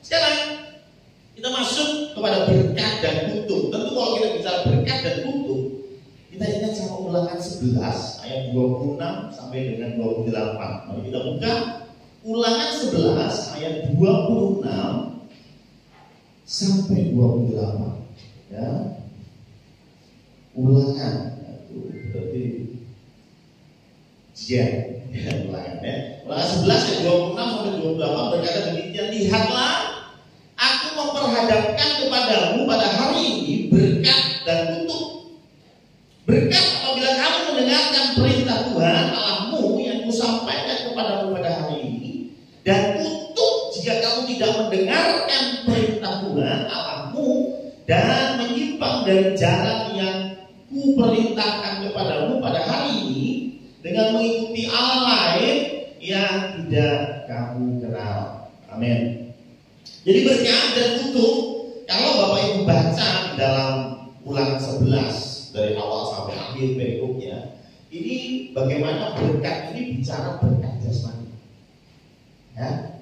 Sekarang kita masuk kepada berkat dan kutuk. Tentu kalau kita bicara berkat dan kutuk, kita ingat sama Ulangan 11 ayat 26 sampai dengan 28. Mari kita buka Ulangan 11 ayat 26 sampai 28. Ya. Ulangan itu berarti Ulangan ya. Ulangan 11 ayat 26 sampai 28 berkata demikian, lihatlah aku memperhadapkan kepadamu pada hari ini berkat dan kutuk. Berkat apabila kamu mendengarkan perintah Tuhan Allahmu yang kusampaikan kepadamu pada hari ini, dan kutuk jika kamu tidak mendengarkan perintah Tuhan Allahmu dan menyimpang dari jalan yang kuperintahkan kepadamu pada hari ini dengan mengikuti Allah lain yang tidak kamu kenal. Amin. Jadi berkat dan kutuk, kalau Bapak Ibu baca di dalam Ulangan 11 dari awal sampai akhir perikopnya, ini bagaimana berkat ini bicara berkat jasmani. Ya,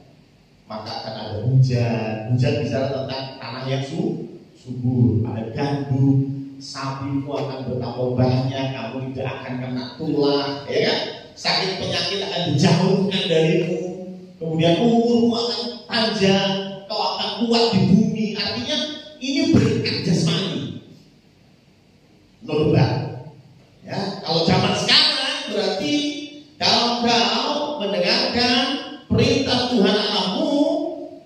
maka akan ada hujan. Hujan bicara tentang tanah yang subur, ada gandum, sapimu akan bertambah banyak, kamu tidak akan kena tulah, ya kan? Sakit penyakit akan dijauhkan darimu, kemudian umurmu akan panjang, kau akan kuat di bumi. Artinya ini berkat jasmani. Normal. Ya, kalau zaman sekarang berarti kalau kau mendengarkan perintah Tuhan Allahmu,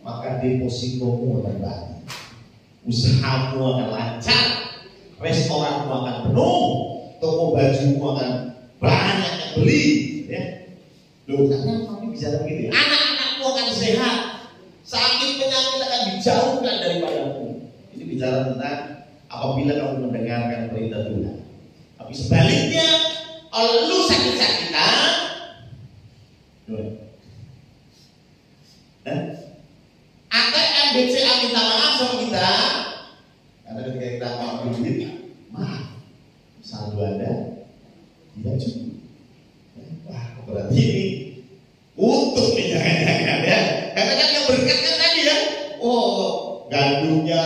maka depositomu akan banyak, usahamu akan lancar, restoranmu akan penuh, toko bajumu akan banyak yang beli, ya. Loh, karena kami bicara begitu ya. Anak-anakmu akan sehat, sakit penyakit akan dijauhkan daripadamu. Ini bicara tentang apabila kamu mendengarkan perintah Tuhan. Tapi sebaliknya, kalau lu sakit-sakitan, ATM BCA minta maaf sama kita, karena ketika kita mau duit, maaf, saldo Anda tidak cukup. Wah, berarti ini untung nih, jangan-jangan ya. Karena kan yang berkat kan tadi ya, oh gandumnya,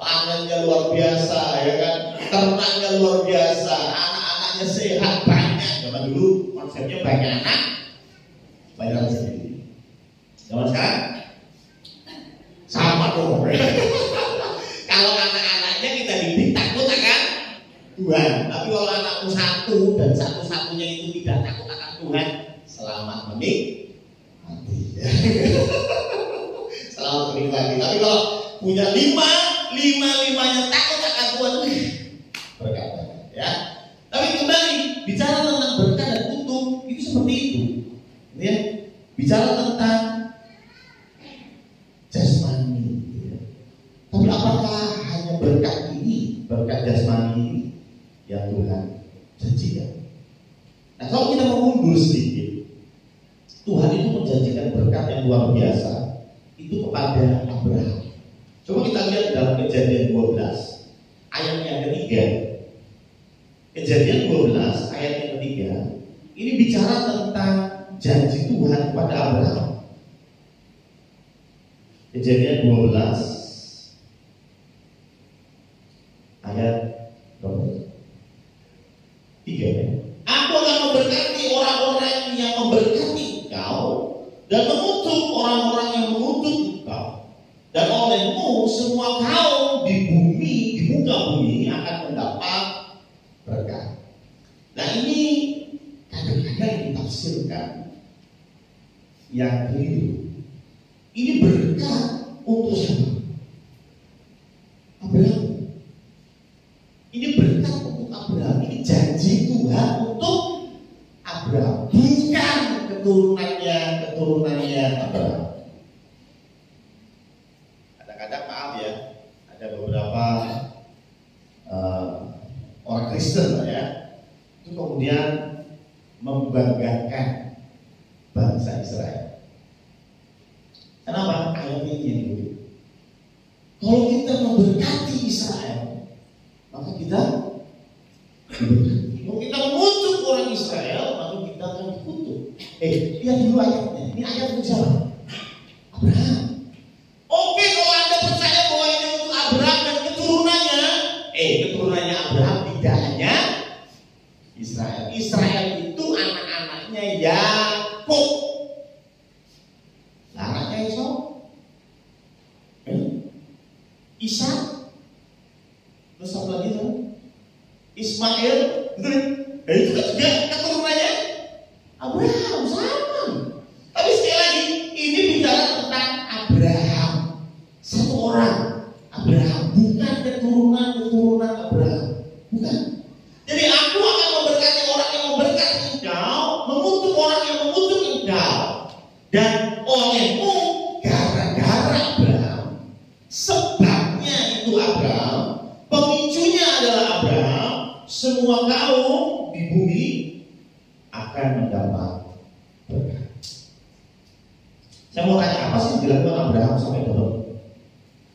panennya luar biasa, ya kan, ternaknya luar biasa, anak-anaknya sehat banyak. Zaman dulu konsepnya banyak anak, banyak rezeki. Zaman sekarang sama dong. Kalau anak-anaknya kita didik takut akan Tuhan, tapi kalau anakmu satu dan satu-satunya itu tidak takut akan Tuhan, selamat menikmati. Selamat menikmati. Tapi kalau punya lima-limanya takut akan Tuhan, berkata ya. Tapi kembali bicara tentang berkat dan kutuk itu seperti itu, ya. Bicara tentang jasmani, ya. Tapi apakah hanya berkat ini, berkat jasmani ini yang Tuhan janjikan? Nah, kalau kita mundur sedikit, Tuhan itu menjanjikan berkat yang luar biasa itu kepada Abraham. Coba kita lihat dalam Kejadian 12 ayat yang ketiga. Kejadian 12 ayat yang ketiga ini bicara tentang janji Tuhan kepada Abraham. Kejadian 12 ayat 3 ya. Aku akan memberkati orang-orang yang memberkati engkau dan mengutuk orang-orang yang mengutuk engkau, dan olehmu semua kaum di bumi, di muka bumi akan mendapat berkat. Nah, ini kadang-kadang ditafsirkan yang keliru. Ini berkat untuk siapa? Abraham. Ini berkat untuk Abraham. Ini janji Tuhan untuk Abraham, bukan keturunannya Abraham. Kadang-kadang maaf ya, ada beberapa orang Kristen ya, itu kemudian membanggakan bangsa Israel. Kenapa? Ayatnya ini. Kalau kita memberkati Israel, maka kita kalau kita mengutuk orang Israel, maka kita akan dikutuk. Lihat dulu ayatnya. Ini ayat untuk siapa? Abraham. Oke, Yakub. Nah, anaknya Esau, Ishak, terus satu lagi tuh Ismail, betul? Itu kan juga keturunannya Abraham sama. Tapi sekali lagi ini bicara tentang Abraham, satu orang Abraham, bukan keturunan Abraham, bukan. Jadi aku akan memberkati orang yang memberkati engkau, mengutuk orang yang mengutuk engkau, dan olehmu gara-gara Abraham, sebabnya itu Abraham, pemicunya adalah Abraham, semua kaum di bumi akan mendapat berkat. Saya mau tanya, apa sih yang dilakukan Abraham sampai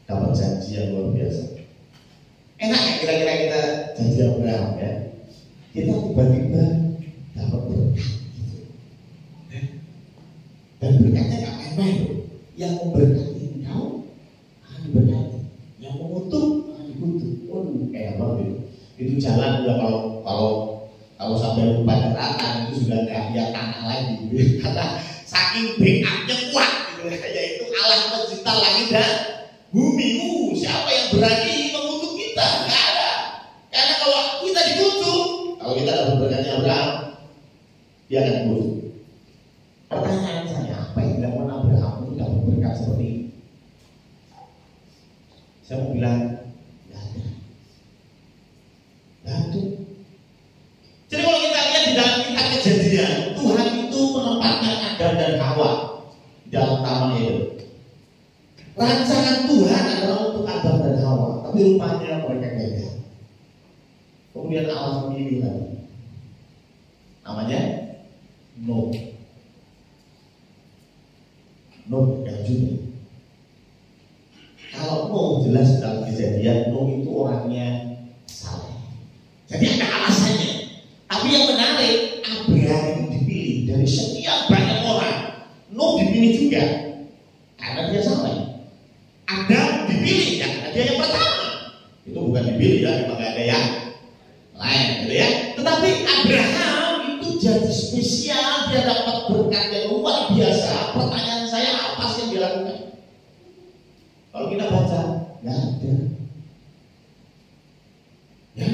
dapat janji yang luar biasa? Enak ya kira-kira kita janji Abraham ya? Kita tiba-tiba dapat berkat gitu. Dan berkatnya gak main-main. Yang memberkati engkau akan diberkati, yang mengutuk akan dikutuk. Waduh, kayak banget itu. Itu jalan udah kalau sampai lupa daratan itu sudah nggak lihat tanah lagi gitu. Karena saking backupnya kuat gitu, yaitu Allah pencipta langit dan bumi. Siapa yang berani mengutuk kita? Nggak ada. Karena kalau kita dikutuk, kalau kita dapat berkatnya Abraham, dia akan dikutuk. Pertanyaan saya, apa yang dilakukan Abraham untuk dapat berkat seperti ini? Saya mau bilang, nggak ada. Jadi kalau kita lihat di dalam kitab Kejadian, Tuhan itu menempatkan Adam dan Hawa di dalam taman Eden. Rancangan Tuhan adalah untuk Adam dan Hawa, tapi rupanya mereka gagal. Kemudian Allah memilih lagi, namanya Nuh yang juga. Kalau Nuh jelas dalam Kejadian, Nuh itu orangnya saleh. Jadi ada alasannya. Tapi yang menarik, Abraham itu dipilih dari sekian banyak orang. Nuh dipilih juga karena dia saleh. Adam dipilih ya karena dia yang pertama. Itu bukan dipilih ya, memang gak ada yang lain gitu ya. Tetapi Abraham itu jadi spesial, dia dapat berkat yang luar biasa. Pertanyaan saya, apa sih yang dilakukan? Kalau kita baca, nggak ada. Ya,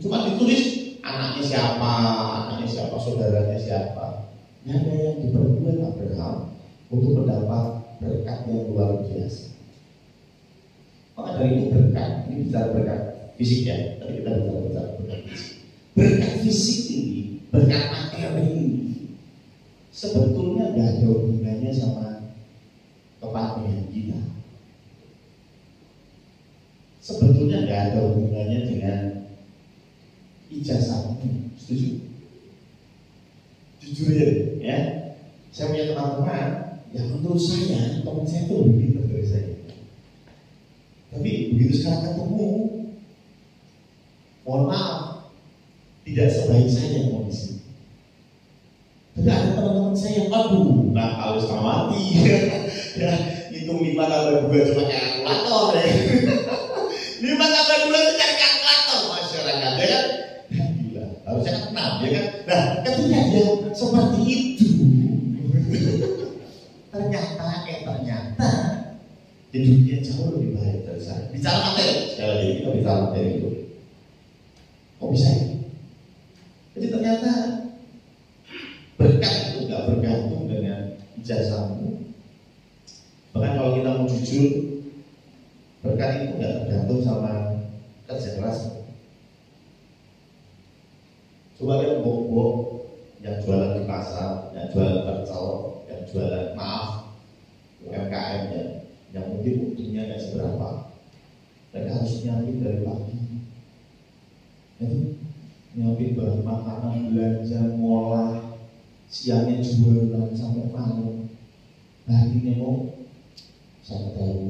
cuma ditulis anaknya siapa, saudaranya siapa. Nggak ada yang diperbuat Abraham untuk mendapat berkat yang luar biasa. Maka dari itu berkat, ini bicara berkat fisik ya, tapi kita bicara berkat fisik. Berkat fisik ini, berkat materi ini, sebetulnya nggak ada hubungannya sama kepastian kita. Sebetulnya nggak ada hubungannya dengan ijazahmu, setuju? Jujur ya, saya punya teman-teman yang menurut saya teman saya itu lebih pintar dari saya. Tapi begitu sekarang ketemu, mohon maaf, tidak sebaik saya kondisi. Tapi ada teman-teman saya yang aduh, nah kalau setengah mati, ya hitung 5 tambah 2 cuma kayak kalkulator ya. 5 tambah 2 itu cari kalkulator masyarakat ya kan. Gila, harusnya kan 6 ya kan. Nah ketika dia seperti itu ternyata hidupnya jauh lebih baik dari saya. Bicara materi, sekali lagi kita bicara materi itu. Kok bisa ya? Jadi ternyata berkat itu gak bergantung dengan ijazahmu. Bahkan kalau kita mau jujur, berkat itu gak tergantung sama kerja keras. Coba lihat bok-bok yang jualan di pasar, yang jualan percel, yang jualan UMKM ya, yang mungkin untungnya gak seberapa. Mereka harus nyiapin dari pagi. Itu nyiapin bahan makanan, belanja, ngolah, siangnya jualan sampai malam. Hatinya mau saya tahu,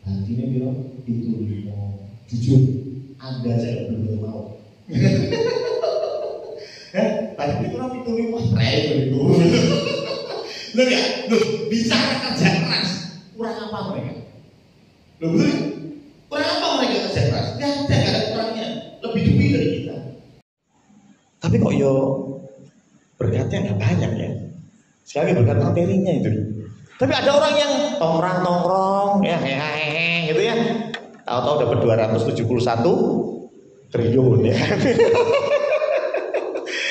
hatinya bilang itu mau jujur, Anda saya belum mau. Tadi itu orang itu wah keren itu. Loh ya, bicara kerja keras, kurang apa mereka? Loh betul? Kurang apa mereka kerja keras? Gak ada kurangnya, lebih dari kita. Tapi kok yo berkatnya nggak banyak ya. Sekali berkat materinya itu. Tapi ada orang yang tongkrong ya hehehe gitu ya. Tahu-tahu dapat 271 triliun ya.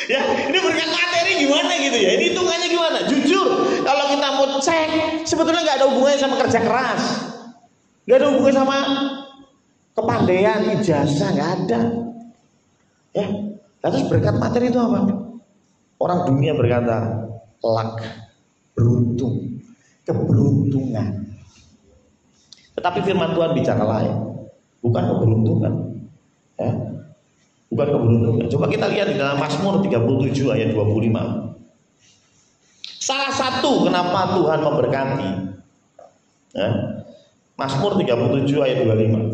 Ya, ini berkat materi gimana gitu ya. Ini hitungannya gimana? Jujur, kalau kita mau cek, sebetulnya nggak ada hubungannya sama kerja keras. Nggak ada hubungannya sama kepandaian, ijazah, nggak ada. Ya, terus berkat materi itu apa? Orang dunia berkata luck, beruntung, keberuntungan. Tetapi firman Tuhan bicara lain, bukan keberuntungan, ya, bukan keberuntungan. Coba kita lihat di dalam Mazmur 37 ayat 25. Salah satu kenapa Tuhan memberkati, ya, Mazmur 37 ayat 25.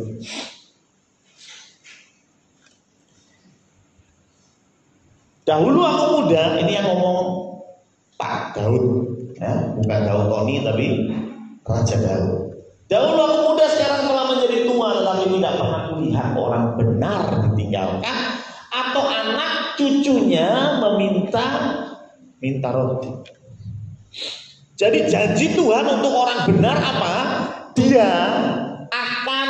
Dahulu aku muda, ini yang ngomong Pak Daud, ya, bukan Daud Tony tapi Raja Daud. Dahulu aku muda, sekarang telah menjadi tua, tetapi tidak pernah kulihat orang benar ditinggalkan atau anak cucunya minta roti. Jadi janji Tuhan untuk orang benar apa? Dia akan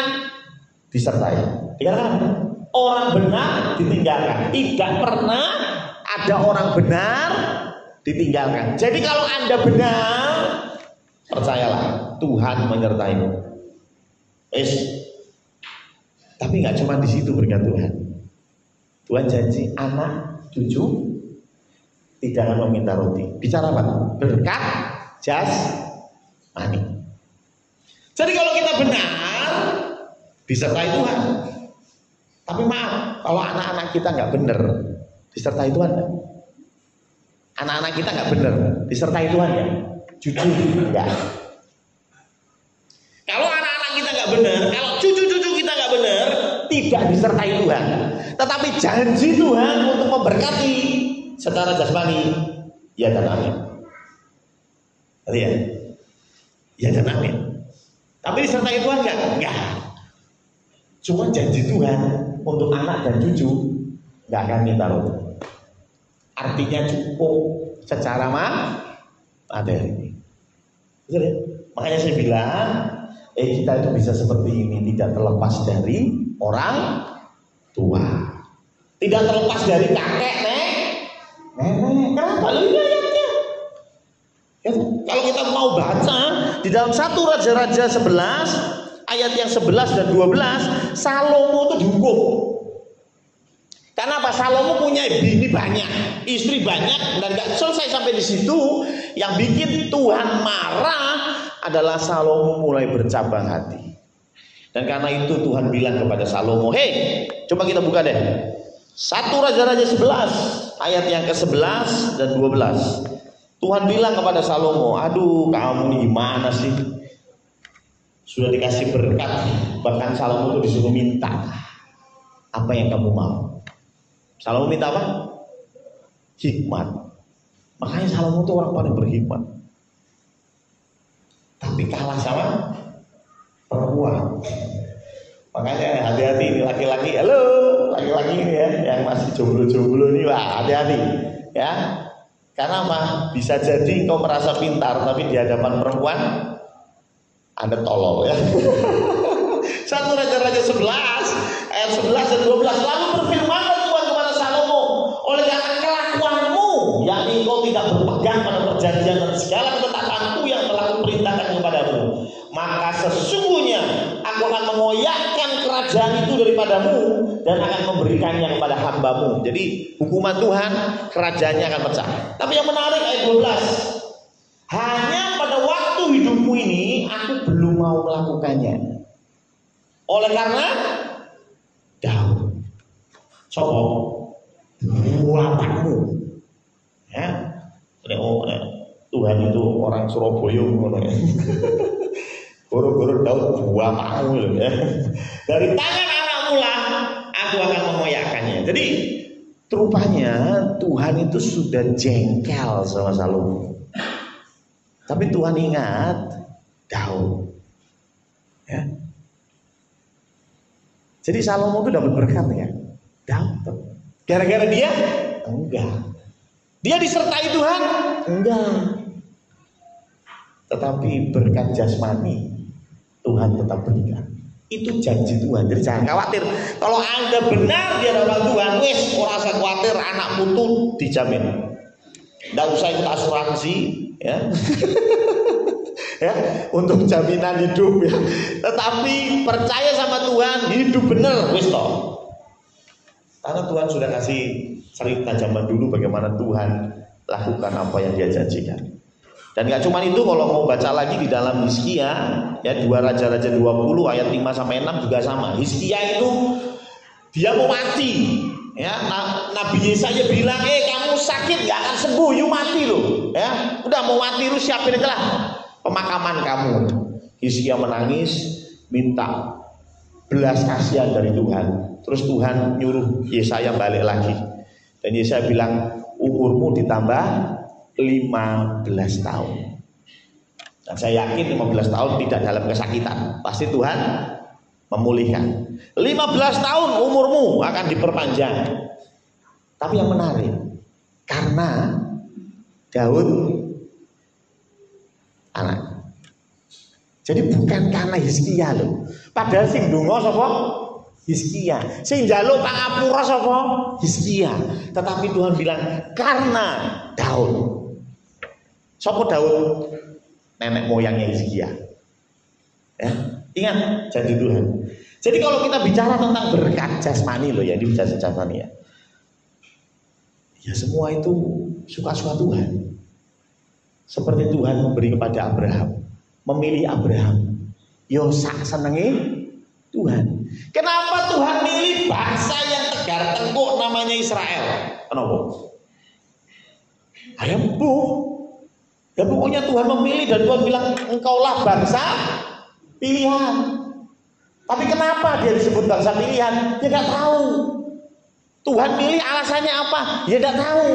disertai. Dikatakan orang benar ditinggalkan. Tidak pernah ada orang benar ditinggalkan. Jadi kalau Anda benar, percayalah Tuhan menyertaimu. Tapi nggak cuma di situ berkat Tuhan. Tuhan janji anak cucu tidak akan meminta roti. Bicara apa? Berkat jasmani. Jadi kalau kita benar disertai Tuhan. Tapi maaf, kalau anak-anak kita nggak benar disertai Tuhan kan? Anak-anak kita nggak benar disertai Tuhan ya? Jujur enggak. Kalau anak-anak kita nggak benar, kalau cucu-cucu kita nggak benar, tidak disertai Tuhan. Tetapi janji Tuhan untuk memberkati secara jasmani, ya dan amin. Ya, ya dan amin. Tapi disertai Tuhan enggak. Cuma janji Tuhan untuk anak dan cucu nggak akan minta roti. Artinya cukup secara materi. Betul ya? Makanya saya bilang, kita itu bisa seperti ini, tidak terlepas dari orang tua, tidak terlepas dari kakek, nenek. Kenapa? Ini ayatnya. Ya, kalau kita mau baca di dalam 1 Raja-Raja 11 ayat yang 11 dan 12, Salomo itu dihukum. Karena apa? Salomo punya bini banyak, istri banyak, dan gak selesai sampai di situ. Yang bikin Tuhan marah adalah Salomo mulai bercabang hati. Dan karena itu Tuhan bilang kepada Salomo, "Hei, coba kita buka deh 1 Raja-Raja 11 ayat yang ke-11 dan 12. Tuhan bilang kepada Salomo, "Aduh, kamu ini gimana sih? Sudah dikasih berkat, bahkan Salomo itu disuruh minta apa yang kamu mau." Salomo minta apa? Hikmat. Makanya Salomo itu orang paling berhikmat. Tapi kalah sama perempuan. Makanya hati-hati ini laki-laki. Halo, laki-laki ini ya, yang masih jomblo-jomblo ini, wah, hati-hati ya. Karena apa? Bisa jadi engkau merasa pintar, tapi di hadapan perempuan Anda tolol ya. 1 Raja-Raja 11 ayat 11 dan 12. Lalu berfirman Tuhan kepada Salomo, oleh karena kelakuanmu, yakni engkau tidak berpegang pada perjanjian dan segala ketetapanku yang telah kuperintahkan kepadamu, maka sesungguhnya aku akan mengoyakkan kerajaan itu daripadamu dan akan memberikannya kepada hambamu. Jadi hukuman Tuhan, kerajaannya akan pecah. Tapi yang menarik ayat 12, hanya pada waktu hidupmu ini aku belum mau melakukannya. Oleh karena Daud, sopo bapakmu, ya, Tuhan itu orang Surabaya ngono ya. Guru-guru Daud bapakmu ya. Dari tangan anakmu lah aku akan memoyakannya. Jadi rupanya Tuhan itu sudah jengkel sama Salomo. Tapi Tuhan ingat Daud, ya. Jadi Salomo itu dapat berkat ya, dapat. Gara-gara dia? Enggak. Dia disertai Tuhan? Enggak. Tetapi berkat jasmani Tuhan tetap berikan. Itu janji Tuhan. Jadi jangan khawatir. Kalau Anda benar di hadapan Tuhan, wis ora usah khawatir, anakmu tuh dijamin. Enggak usah ikut asuransi, ya. Ya, untuk jaminan hidup ya. Tetapi percaya sama Tuhan, hidup benar, wis toh. Karena Tuhan sudah kasih cerita zaman dulu bagaimana Tuhan lakukan apa yang Dia janjikan. Dan gak cuma itu, kalau mau baca lagi di dalam Hizkia ya, 2 Raja-Raja 20 ayat 5 sampai 6 juga sama. Hizkia itu dia mau mati. Ya, Nabi Yesaya bilang, kamu sakit gak akan sembuh, you mati loh. Ya, udah mau mati lu siapin aja lah pemakaman kamu. Hizkia menangis, minta belas kasihan dari Tuhan. Terus Tuhan nyuruh Yesaya balik lagi. Dan Yesaya bilang, umurmu ditambah 15 tahun. Dan saya yakin 15 tahun tidak dalam kesakitan. Pasti Tuhan memulihkan. 15 tahun umurmu akan diperpanjang. Tapi yang menarik, karena Daud anak. Jadi bukan karena Hizkia loh. Padahal sing ndonga sapa? Hizkia. Sing njaluk pangapura sapa? Hizkia. Tetapi Tuhan bilang karena Daud. Sapa Daud? Nenek moyangnya Hizkia. Ya, ingat janji Tuhan. Jadi kalau kita bicara tentang berkat jasmani loh ya, ini berkat jasmani ya. Ya semua itu suka-suka Tuhan. Seperti Tuhan memberi kepada Abraham, memilih Abraham. Yo sak senenge Tuhan. Kenapa Tuhan milih bangsa yang tegar tengkuk namanya Israel? Kenapa? Ayamku. Ya pokoknya Tuhan memilih dan Tuhan bilang engkaulah bangsa pilihan. Tapi kenapa dia disebut bangsa pilihan? Dia tidak tahu. Tuhan pilih alasannya apa? Dia tidak tahu.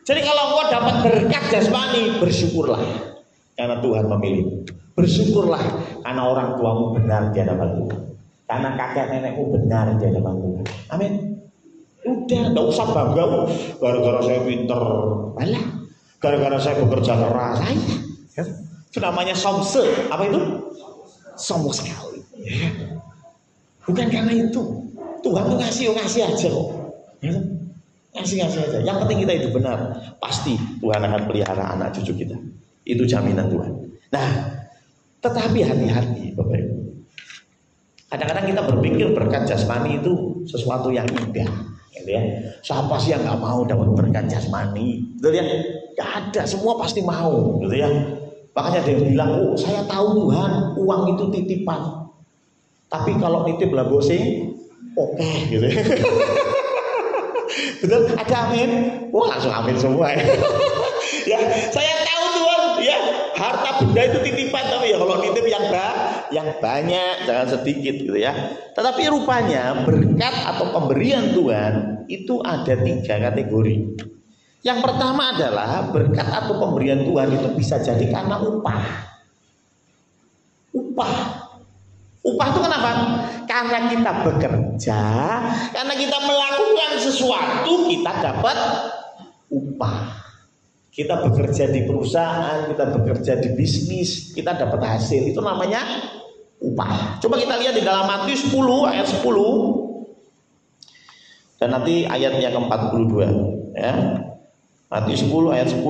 Jadi kalau engkau dapat berkat jasmani, bersyukurlah karena Tuhan memilih. Bersyukurlah karena orang tuamu benar di hadapan Tuhan. Karena kakek nenekmu benar di hadapan Tuhan. Amin. Udah, tidak usah bangga. Gara-gara saya pinter, malah. Gara-gara saya bekerja keras, ya. Itu namanya somse. Apa itu? Sombong sekali. Ya. Bukan karena itu. Tuhan tuh ngasih aja kok. Ya. Ngasih aja. Yang penting kita itu benar. Pasti Tuhan akan pelihara anak cucu kita. Itu jaminan Tuhan. Nah, tetapi hati-hati Bapak Ibu. Kadang-kadang kita berpikir berkat jasmani itu sesuatu yang indah. Gitu ya. Siapa sih yang gak mau dapat berkat jasmani? Gitu ya. Gak ada, semua pasti mau, gitu ya. Makanya ada yang bilang, oh saya tahu Tuhan, uang itu titipan. Tapi kalau nitip lah bosing, oke, gitu ya. Betul? Ada amin? Wah langsung amin semua ya. Ya, saya tahu Tuhan, ya harta benda itu titipan, tapi ya kalau nitip yang banyak, jangan sedikit, gitu ya. Tetapi rupanya berkat atau pemberian Tuhan itu ada 3 kategori. Yang pertama adalah berkat atau pemberian Tuhan itu bisa jadi karena upah. Upah itu kenapa? Karena kita bekerja, karena kita melakukan sesuatu, kita dapat upah. Kita bekerja di perusahaan, kita bekerja di bisnis, kita dapat hasil. Itu namanya upah. Coba kita lihat di dalam Matius 10 ayat 10 dan nanti ayatnya ke-42 ya. Matius 10 ayat 10.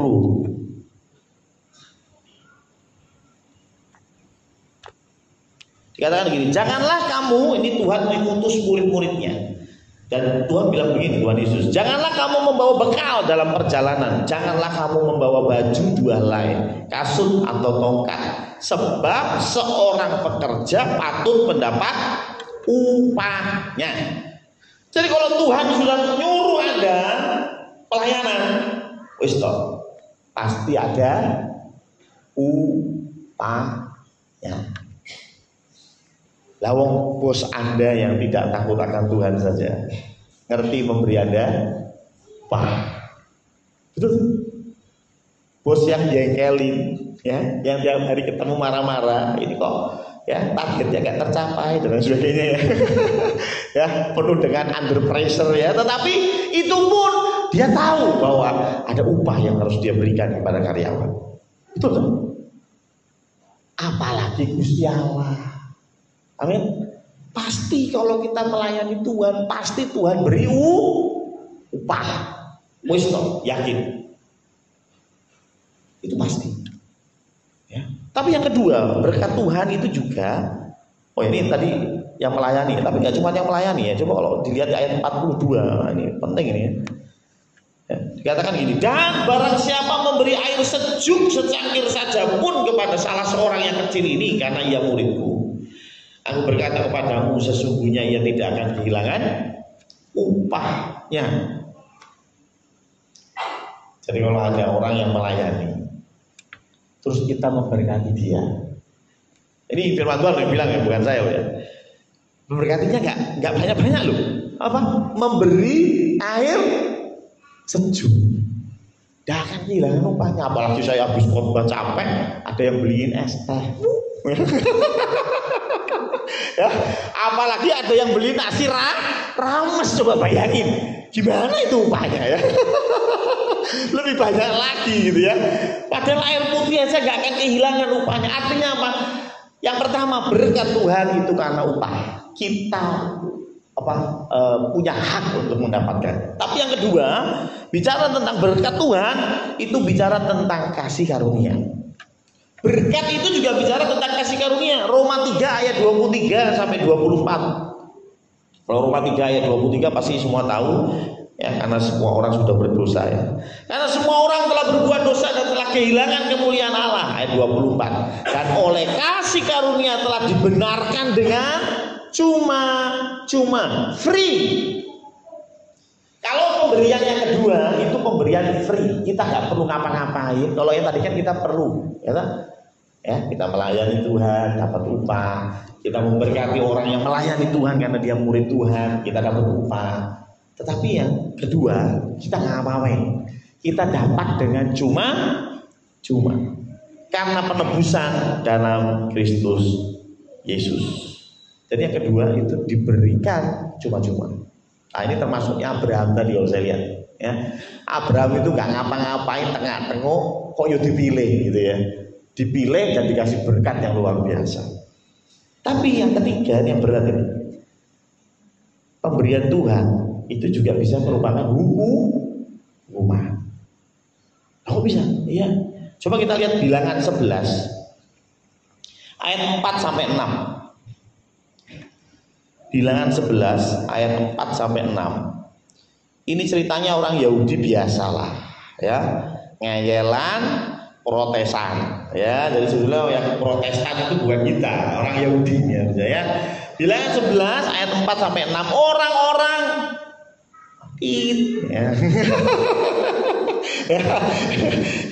Dikatakan begini, janganlah kamu, ini Tuhan mengutus murid-muridnya. Dan Tuhan bilang begini, Tuhan Yesus, janganlah kamu membawa bekal dalam perjalanan, janganlah kamu membawa baju 2 helai, kasut atau tongkat, sebab seorang pekerja patut mendapat upahnya. Jadi kalau Tuhan sudah nyuruh Anda pelayanan, wis toh, pasti ada upahnya. Lawang bos Anda yang tidak takut akan Tuhan saja ngerti memberi Anda upah. Betul? Bos yang jengkelin, ya, yang tiap hari ketemu marah-marah, ini kok ya targetnya gak tercapai dan sebagainya ya. Ya, penuh dengan under pressure ya. Tetapi itu pun dia tahu bahwa ada upah yang harus dia berikan kepada karyawan. Betul kan? Apalagi Gusti Allah. Amin. Pasti kalau kita melayani Tuhan, pasti Tuhan beri upah. Wis yakin. Itu pasti. Ya. Tapi yang kedua, berkat Tuhan itu juga, ini tadi yang melayani, tapi nggak cuma yang melayani ya. Coba kalau dilihat di ayat 42, ini penting ini ya. Dikatakan gini, dan barang siapa memberi air sejuk secangkir saja pun kepada salah seorang yang kecil ini karena ia muridku, aku berkata kepadamu sesungguhnya ia tidak akan kehilangan upahnya. Jadi kalau ada orang yang melayani terus kita memberkati dia, ini firman Tuhan yang bilang ya, bukan saya ya. Memberkatinya nggak banyak-banyak loh. Apa? Memberi air sejuk, tidak akan kehilangan upahnya. Apalagi saya habis khotbah capek, ada yang beliin es teh. Ya, apalagi ada yang beli nasi rames, coba bayangin gimana itu upahnya ya. Lebih banyak lagi gitu ya. Padahal air putih aja nggak akan kehilangan upahnya. Artinya apa? Yang pertama, berkat Tuhan itu karena upah. Kita punya hak untuk mendapatkan. Tapi yang kedua, bicara tentang berkat Tuhan itu bicara tentang kasih karunia. Berkat itu juga bicara tentang kasih karunia. Roma 3 ayat 23 sampai 24. Kalau Roma 3 ayat 23 pasti semua tahu ya, karena semua orang sudah berdosa ya. Karena semua orang telah berbuat dosa dan telah kehilangan kemuliaan Allah, ayat 24. Dan oleh kasih karunia telah dibenarkan dengan cuma free. Kalau pemberian yang kedua itu pemberian free, kita nggak perlu ngapa-ngapain. Kalau yang tadi kan kita perlu, ya kita melayani Tuhan dapat upah, kita memberkati orang yang melayani Tuhan karena dia murid Tuhan, kita dapat upah. Tetapi yang kedua kita nggak ngapain, kita dapat dengan cuma karena penebusan dalam Kristus Yesus. Jadi yang kedua itu diberikan cuma-cuma. Nah ini termasuknya Abraham tadi kalau saya lihat ya. Abraham itu nggak ngapa-ngapain, tengah-tengok kok ya dipilih gitu ya. Dipilih dan dikasih berkat yang luar biasa. Tapi yang ketiga yang berat ini, pemberian Tuhan itu juga bisa merupakan hukuman. Kok bisa? Iya. Coba kita lihat Bilangan 11 ayat 4 sampai 6. Bilangan 11 ayat 4 sampai 6. Ini ceritanya orang Yahudi biasalah ya, ngeyelan, protesan ya. Jadi sebetulnya yang protestan itu bukan kita, orang Yahudi ya. Bilangan 11 ayat 4 sampai 6. Orang-orang ya.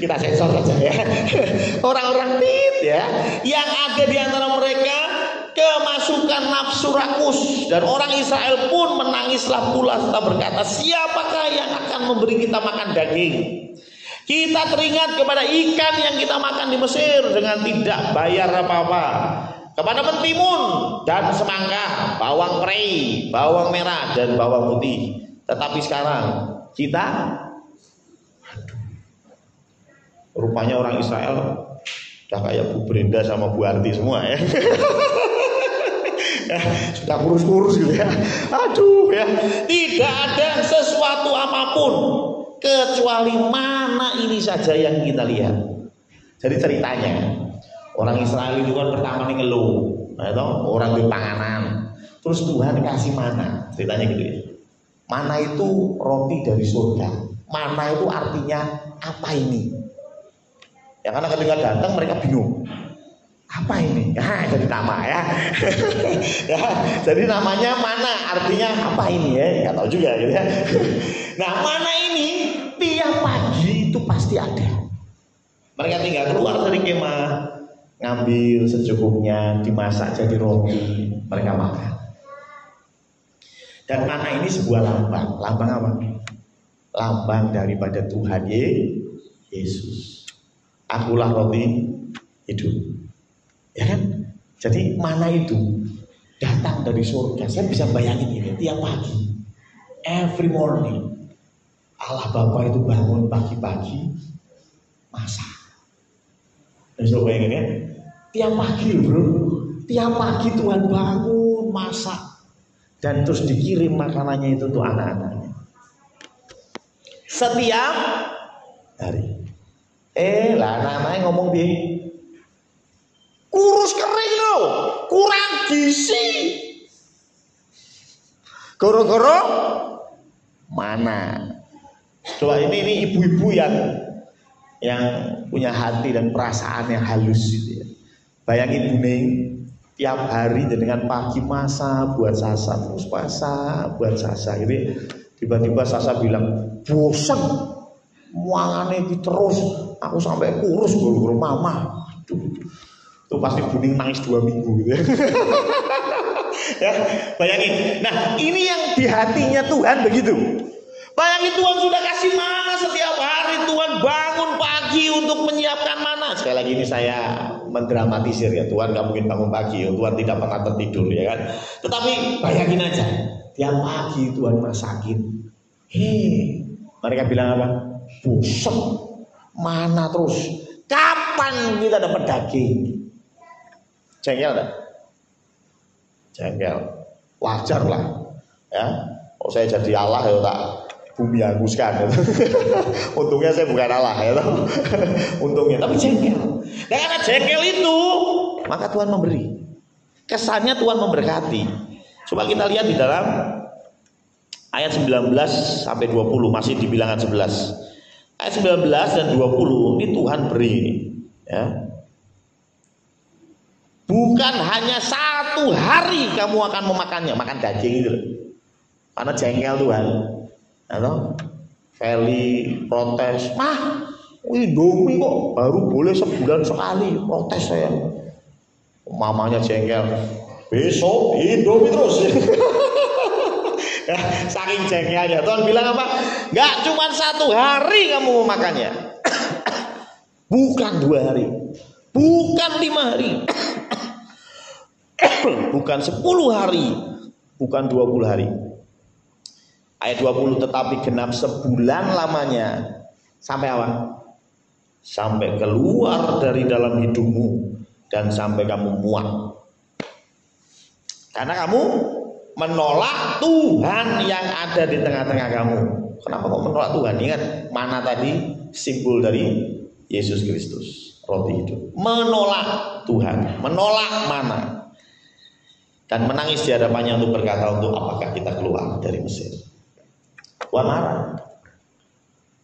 Kita sensor saja ya. Orang-orang ya, yang ada di antara mereka kemasukan nafsu rakus, dan orang Israel pun menangislah pula serta berkata, siapakah yang akan memberi kita makan daging? Kita teringat kepada ikan yang kita makan di Mesir dengan tidak bayar apa-apa, kepada mentimun dan semangka, bawang prei, bawang merah dan bawang putih. Tetapi sekarang kita, rupanya orang Israel udah kayak Bu Brenda sama Bu Arti semua ya. Sudah kurus-kurus gitu ya. Aduh ya, tidak ada sesuatu apapun kecuali mana ini saja yang kita lihat. Jadi ceritanya orang Israel itu kan pertama nih ngeluh, orang di panganan, terus Tuhan kasih mana, ceritanya gitu ya. Mana itu roti dari surga. Mana itu artinya apa ini? Ya karena ketika datang mereka bingung. Apa ini? Nah, jadi nama ya. Ya, jadi namanya mana, artinya apa ini ya? Nggak tahu juga gitu ya. Nah, mana ini tiap pagi itu pasti ada. Mereka tinggal keluar dari kemah, ngambil secukupnya, dimasak jadi roti, mereka makan. Dan mana ini sebuah lambang. Lambang apa? Lambang daripada Tuhan Yesus. Akulah roti hidup. Ya kan? Jadi mana itu datang dari surga. Saya bisa bayangin ini tiap pagi, every morning. Allah Bapa itu bangun pagi-pagi masak. Coba bayangin ya, tiap pagi bro, tiap pagi Tuhan bangun masak dan terus dikirim makanannya itu tuh anak-anaknya setiap hari. Lah anak-anaknya ngomong bi, kurus kering loh, kurang gizi, goro-goro mana? Coba ini ibu-ibu yang punya hati dan perasaan yang halus gitu ya. Bayangin Buning tiap hari dengan pagi masa buat Sasa, terus masa buat Sasa gitu. Tiba-tiba Sasa bilang, bosan muangane iki terus, aku sampai kurus guru mama. Aduh. Itu pasti Buning nangis 2 minggu gitu ya. Ya, bayangin. Nah, ini yang di hatinya Tuhan begitu. Bayangin Tuhan sudah kasih mana setiap hari, Tuhan bangun pagi untuk menyiapkan mana. Sekali lagi ini saya mendramatisir ya, Tuhan gak mungkin bangun pagi, Tuhan tidak pernah tertidur ya kan. Tetapi bayangin aja, tiap pagi Tuhan masakin. Mereka bilang apa? Bosan, mana terus? Kapan kita dapat daging? Jengkel tak? Jengkel, wajar lah ya. Oh saya jadi Allah ya tak bumi hanguskan gitu. Untungnya saya bukan Allah ya toh. Untungnya, tapi jengkel. Dan karena jengkel itu maka Tuhan memberi. Kesannya Tuhan memberkati. Coba kita lihat di dalam ayat 19 sampai 20, masih di bilangan 11. Ayat 19 dan 20 ini Tuhan beri ya. Bukan hanya 1 hari kamu akan memakannya, makan daging itu. Karena jengkel Tuhan. Atau Feli protes, mah Indomie kok baru boleh sebulan sekali, protes saya. Mamanya jengkel, besok Indomie terus. Ya, saking jengkelnya Tuhan bilang apa? Gak cuma 1 hari kamu mau makannya. Bukan 2 hari, bukan 5 hari, bukan 10 hari, bukan 20 hari. Ayat 20, tetapi genap sebulan lamanya. Sampai apa? Sampai keluar dari dalam hidupmu dan sampai kamu muak. Karena kamu menolak Tuhan yang ada di tengah-tengah kamu. Kenapa kok menolak Tuhan? Ingat, mana tadi simbol dari Yesus Kristus, roti hidup. Menolak Tuhan, menolak mana. Dan menangis di hadapannya untuk berkata, untuk apakah kita keluar dari Mesir. Tuhan marah.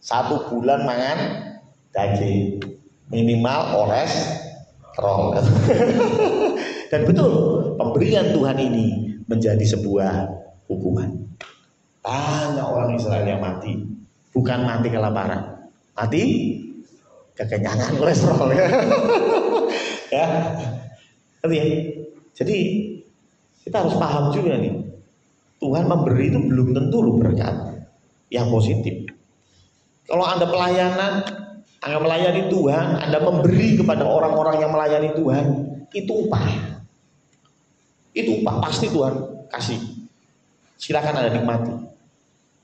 1 bulan mangan daging, minimal ores terong. Dan betul, pemberian Tuhan ini menjadi sebuah hukuman. Banyak orang Israel yang mati, bukan mati kelaparan, mati kekenyangan kolesterol ya. Ya. Jadi kita harus paham juga nih, Tuhan memberi itu belum tentu loh berkat yang positif. Kalau Anda pelayanan, Anda melayani Tuhan, Anda memberi kepada orang-orang yang melayani Tuhan, itu upah. Itu upah, pasti Tuhan kasih. Silakan Anda nikmati.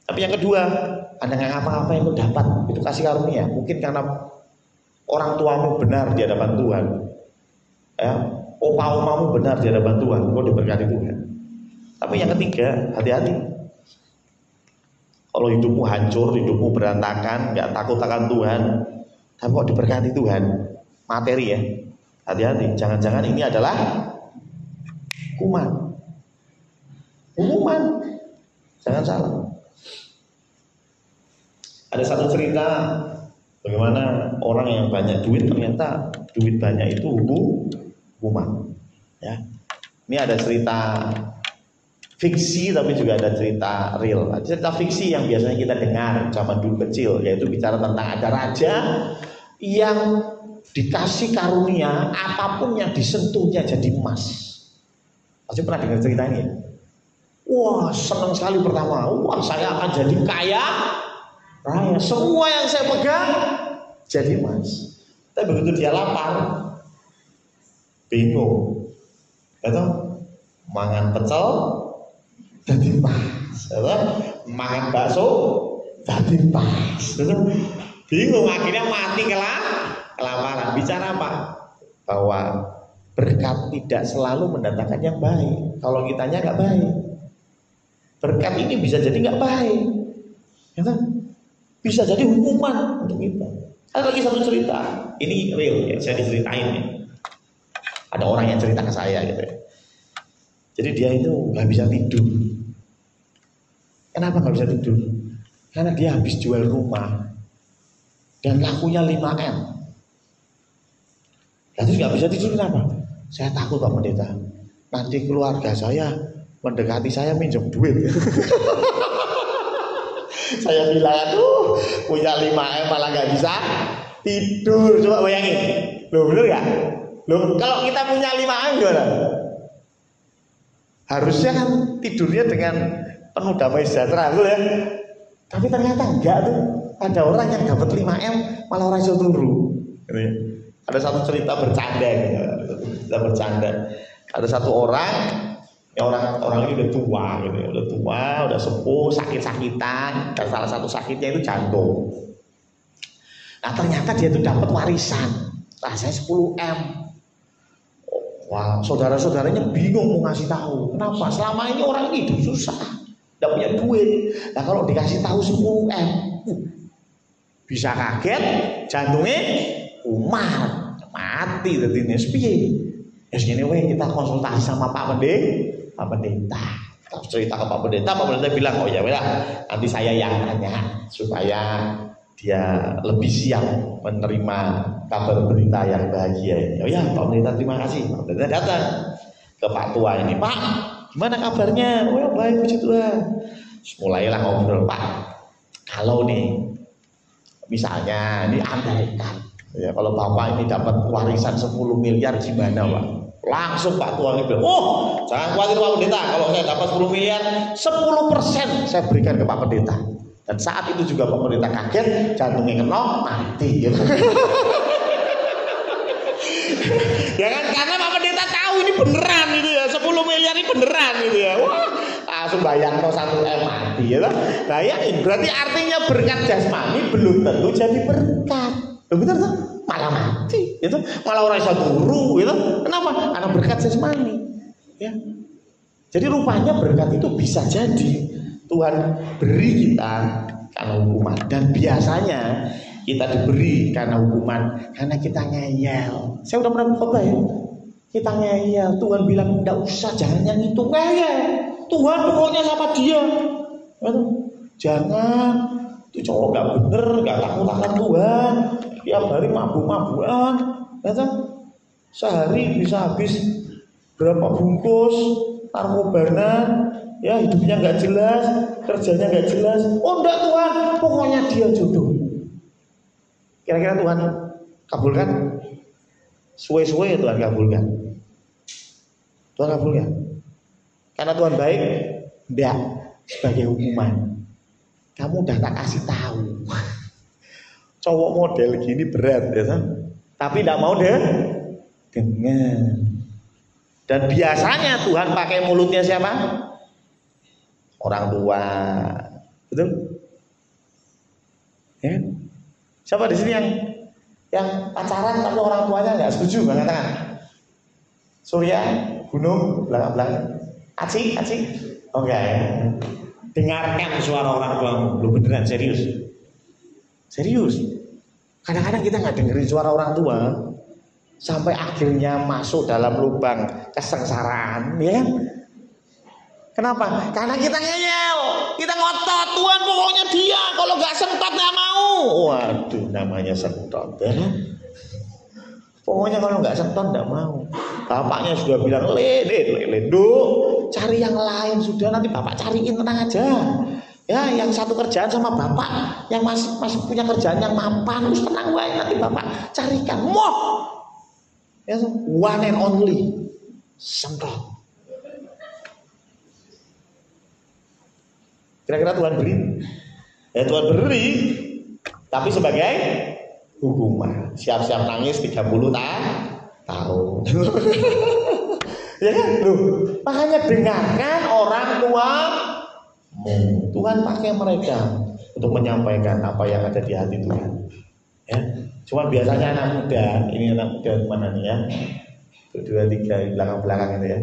Tapi yang kedua, Anda nggak ngapa-ngapain itu dapat, itu kasih karunia. Mungkin karena orang tuamu benar di hadapan Tuhan, ya, opa-omamu benar di hadapan Tuhan, kau diberkati Tuhan. Tapi yang ketiga, hati-hati. Kalau hidupmu hancur, hidupmu berantakan, nggak takut akan Tuhan, tapi kok diberkati Tuhan, materi ya, hati-hati. Jangan-jangan ini adalah hukuman. Jangan salah. Ada satu cerita bagaimana orang yang banyak duit, ternyata duit banyak itu hukuman. Ya, ini ada cerita fiksi tapi juga ada cerita real. Cerita fiksi yang biasanya kita dengar zaman dulu kecil, yaitu bicara tentang ada raja yang dikasih karunia apapun yang disentuhnya jadi emas. Pasti pernah dengar cerita ini? Wah, senang sekali pertama. Wah, saya akan jadi kaya raya. Semua yang saya pegang jadi emas. Tapi begitu dia lapar, bingung. Atau mangan pecel jadi emas, mangan bakso Tapi pas. Bingung, akhirnya mati kelaparan. Bicara apa? Bahwa berkat tidak selalu mendatangkan yang baik. Kalau kitanya nggak baik, berkat ini bisa jadi nggak baik, ya kan? Bisa jadi hukuman untuk kita. Ada lagi satu cerita, ini real ya, saya diceritain ya. Ada orang yang cerita ke saya gitu ya. Jadi dia itu nggak bisa tidur. Kenapa nggak bisa tidur? Karena dia habis jual rumah dan lakunya 5M. Lalu nggak bisa tidur kenapa? Saya takut Pak Pendeta, nanti keluarga saya mendekati saya minjem duit. Saya bilang, aduh, punya 5M malah nggak bisa tidur. Coba bayangin, loh bener nggak? Loh kalau kita punya 5M gimana? Harusnya kan tidurnya dengan penuh damai sejahtera, betul ya? Tapi ternyata enggak tuh. Ada orang yang dapat 5M malah orang iso turu. Ada satu cerita bercanda, Ada satu orang, ya orang ini udah tua, gitu ya, udah sepuh, sakit-sakitan, dan salah satu sakitnya itu jantung. Nah ternyata dia itu dapat warisan, rasanya 10M. Wah, saudara-saudaranya bingung mau ngasih tahu. Kenapa? Selama ini orang ini hidup susah, tidak punya duit. Nah kalau dikasih tahu 10M, bisa kaget, jantungnya kumat, mati. Jadi ini piye? Ya segini kita konsultasi sama Pak Pendeta. Kita cerita ke Pak Pendeta bilang, oh ya udah, nanti saya yang tanya supaya dia lebih siap menerima kabar berita yang bahagia ini. Oh ya Pak Pendeta, terima kasih. Pak Pendeta datang ke Pak Tua ini. Pak, gimana kabarnya? Oh ya baik puji Tuhan. Mulailah ngobrol, Pak. Kalau nih misalnya ini andaikan ya, kalau Bapak ini dapat warisan 10 miliar gimana Pak? Langsung Pak Tua ini bilang, oh jangan khawatir Pak Pendeta, kalau saya dapat 10 miliar 10% saya berikan ke Pak Pendeta. Dan saat itu juga Pak Pendeta kaget, jantungnya kena, mati gitu. Ya kan, karena Pak Pendeta tahu ini beneran gitu ya, 10 miliar ini beneran gitu ya. Wah, langsung bayang no 1M mati ya. Nah ya, berarti artinya berkat jasmani belum tentu jadi berkat. Betul tuh, malah mati gitu, malah orang bisa turu gitu. Kenapa? Karena berkat jasmani ya. Jadi rupanya berkat itu bisa jadi Tuhan beri kita karena hukuman, dan biasanya kita diberi karena hukuman karena kita ngeyel. Saya udah pernah khotbah ya, kita ngeyel. Tuhan bilang enggak usah, jangan yang itu, ngeyel. Tuhan pokoknya sama dia. Jangan, itu cowok gak bener, gak takut-takut Tuhan. Tiap hari mabuk-mabukan, sehari bisa habis berapa bungkus narkobana, ya hidupnya nggak jelas, kerjanya nggak jelas. Oh enggak Tuhan, pokoknya dia jodoh. Kira-kira Tuhan kabulkan? Suwe-suwe ya Tuhan kabulkan. Tuhan kabulkan. Karena Tuhan baik? Enggak, sebagai hukuman. Kamu udah tak kasih tahu. Cowok model gini berat ya kan? Tapi tidak mau deh dengar. Dan biasanya Tuhan pakai mulutnya siapa? Orang tua. Betul? Ya. Siapa di sini yang pacaran tapi orang tuanya nggak setuju, angkat tangan. Surya, Gunung, belakang. Acik. Oke. Dengarkan suara orang tuamu. Lu beneran serius? Serius. Kadang-kadang kita nggak dengerin suara orang tua sampai akhirnya masuk dalam lubang kesengsaraan, ya kan? Kenapa? Karena kita ngeyel, kita ngotot. Tuhan pokoknya dia, kalau nggak sentot nggak mau. Waduh, namanya sentot ya. Pokoknya kalau nggak sentot nggak mau. Bapaknya sudah bilang, cari yang lain sudah, nanti bapak cariin, tenang aja. Ya, yang satu kerjaan sama bapak, yang masih punya kerjaan yang mampan, terus tenang baik, nanti bapak carikan. Ya, one and only, sentot. Kira-kira Tuhan beri? Ya Tuhan beri, tapi sebagai hukuman. Siap-siap nangis 30 tahun. Ya kan? Loh, makanya dengarkan orang tua. Tuhan pakai mereka. untuk menyampaikan apa yang ada di hati Tuhan. Ya, cuma biasanya anak muda, ini anak muda mana nih ya? 2, 3 belakang itu ya,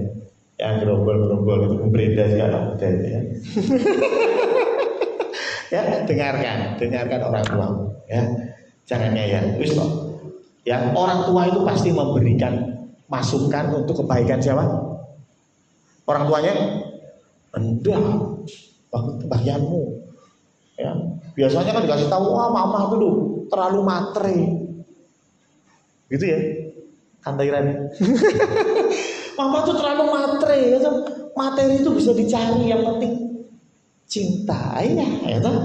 yang gerombol itu membereda sih anak muda itu ya. Ya, dengarkan orang tua, ya, jangan ngeyel. Wis kok. Ya, orang tua itu pasti memberikan masukan untuk kebaikan siapa? Orang tuanya, enggak, bagianmu. Ya, biasanya kan dikasih tahu, wah mama itu loh terlalu matre, gitu ya, kantairan. Mama tuh terlalu matre, ya kan? Materi itu bisa dicari, yang penting cinta, ya kan?